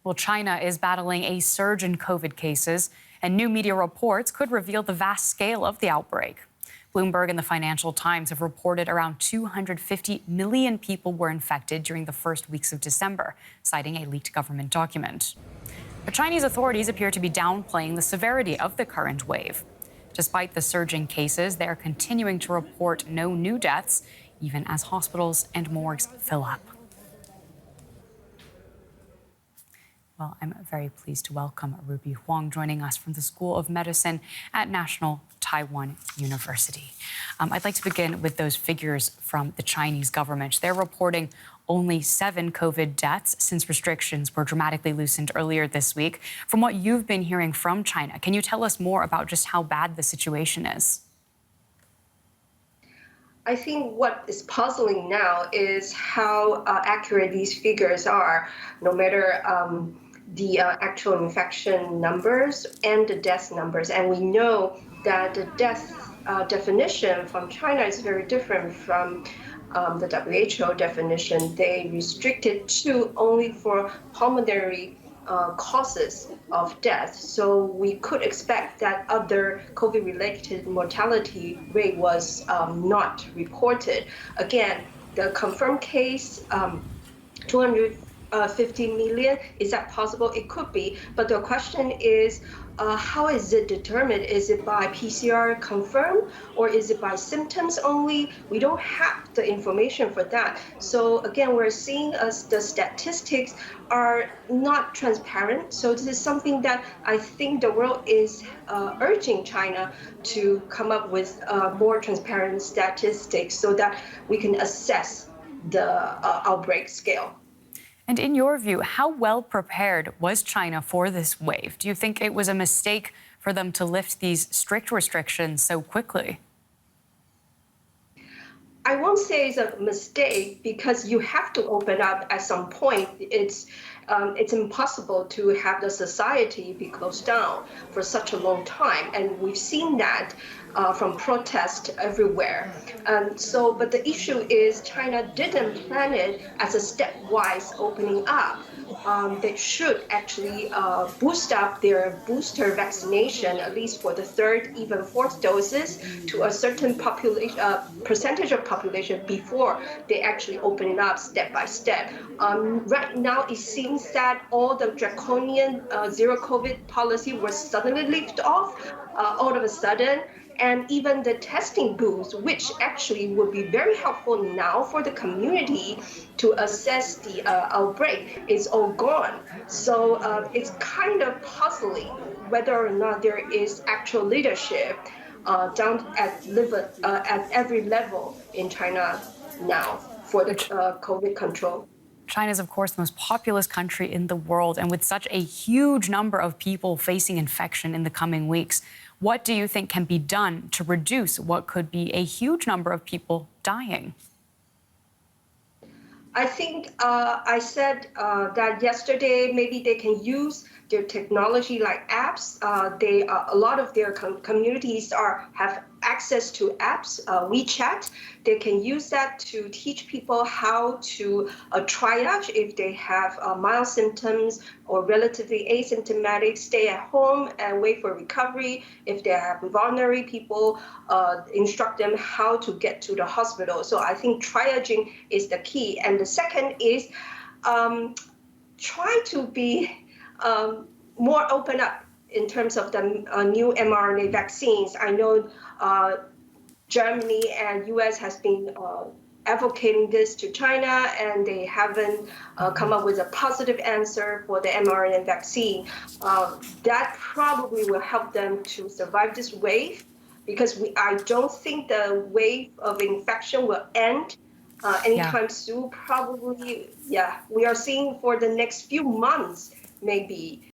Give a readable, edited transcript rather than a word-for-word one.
Well, China is battling a surge in COVID cases, and new media reports could reveal the vast scale of the outbreak. Bloomberg and the Financial Times have reported around 250 million people were infected during the first weeks of December, citing a leaked government document. But Chinese authorities appear to be downplaying the severity of the current wave. Despite the surging cases, they are continuing to report no new deaths, even as hospitals and morgues fill up. Well, I'm very pleased to welcome Ruby Huang joining us from the School of Medicine at National Taiwan University. I'd like to begin with those figures from the Chinese government. They're reporting only 7 COVID deaths since restrictions were dramatically loosened earlier this week. From what you've been hearing from China, can you tell us more about just how bad the situation is? I think what is puzzling now is how accurate these figures are, no matter the actual infection numbers and the death numbers. And we know that the death definition from China is very different from the WHO definition. They restricted to only for pulmonary causes of death. So we could expect that other COVID-related mortality rate was not reported. Again, the confirmed case, 250 million, is that possible? It could be, but the question is, how is it determined? Is it by PCR confirmed, or is it by symptoms only? We don't have the information for that. So again, we're seeing the statistics are not transparent. So this is something that I think the world is urging China to come up with more transparent statistics so that we can assess the outbreak scale. And in your view, how well prepared was China for this wave? Do you think it was a mistake for them to lift these strict restrictions so quickly? I won't say it's a mistake because you have to open up at some point. It's impossible to have the society be closed down for such a long time, and we've seen that from protests everywhere. But the issue is China didn't plan it as a stepwise opening up. They should actually boost up their booster vaccination, at least for the 3rd, even 4th doses, to a certain population percentage of population before they actually open it up step by step. Right now, it seems that all the draconian zero COVID policy was suddenly lifted off all of a sudden. And even the testing booths, which actually would be very helpful now for the community to assess the outbreak, is all gone. So it's kind of puzzling whether or not there is actual leadership down at every level in China now for the COVID control. China is, of course, the most populous country in the world, and with such a huge number of people facing infection in the coming weeks, what do you think can be done to reduce what could be a huge number of people dying? I think I said that yesterday. Maybe they can use their technology like apps. A lot of their communities have access to apps, WeChat. They can use that to teach people how to triage if they have mild symptoms or relatively asymptomatic, stay at home and wait for recovery. If they have vulnerable people, instruct them how to get to the hospital. So I think triaging is the key. And the second is try to be more open up in terms of the new mRNA vaccines. I know Germany and US has been advocating this to China, and they haven't come up with a positive answer for the mRNA vaccine. That probably will help them to survive this wave, because I don't think the wave of infection will end anytime soon. Probably, we are seeing for the next few months, maybe